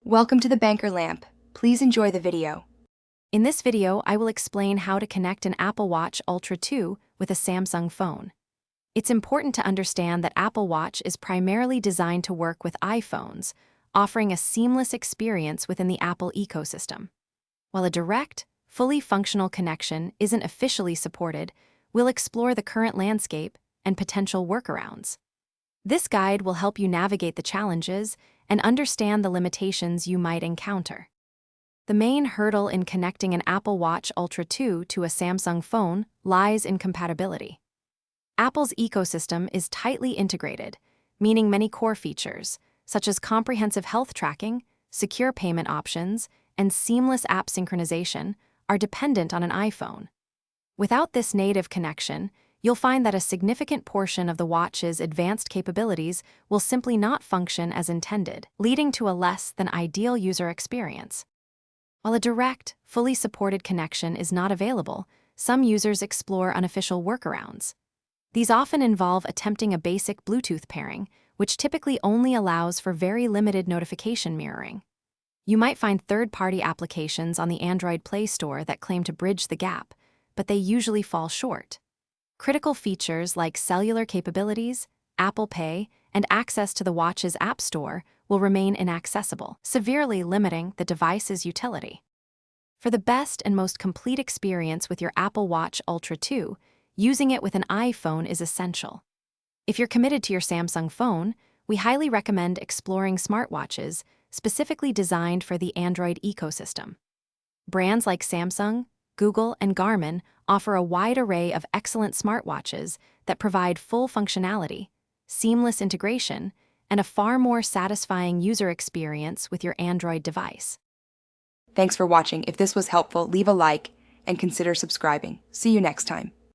Welcome to the Banker Lamp. Please enjoy the video. In this video, I will explain how to connect an Apple Watch Ultra 2 with a Samsung phone. It's important to understand that Apple Watch is primarily designed to work with iPhones, offering a seamless experience within the Apple ecosystem. While a direct, fully functional connection isn't officially supported, we'll explore the current landscape and potential workarounds. This guide will help you navigate the challenges and understand the limitations you might encounter. The main hurdle in connecting an Apple Watch Ultra 2 to a Samsung phone lies in compatibility. Apple's ecosystem is tightly integrated, meaning many core features, such as comprehensive health tracking, secure payment options, and seamless app synchronization, are dependent on an iPhone. Without this native connection, you'll find that a significant portion of the watch's advanced capabilities will simply not function as intended, leading to a less than ideal user experience. While a direct, fully supported connection is not available, some users explore unofficial workarounds. These often involve attempting a basic Bluetooth pairing, which typically only allows for very limited notification mirroring. You might find third-party applications on the Android Play Store that claim to bridge the gap, but they usually fall short. Critical features like cellular capabilities, Apple Pay, and access to the watch's App Store will remain inaccessible, severely limiting the device's utility. For the best and most complete experience with your Apple Watch Ultra 2, using it with an iPhone is essential. If you're committed to your Samsung phone, we highly recommend exploring smartwatches specifically designed for the Android ecosystem. Brands like Samsung, Google, and Garmin offer a wide array of excellent smartwatches that provide full functionality, seamless integration, and a far more satisfying user experience with your Android device. Thanks for watching. If this was helpful, leave a like and consider subscribing. See you next time.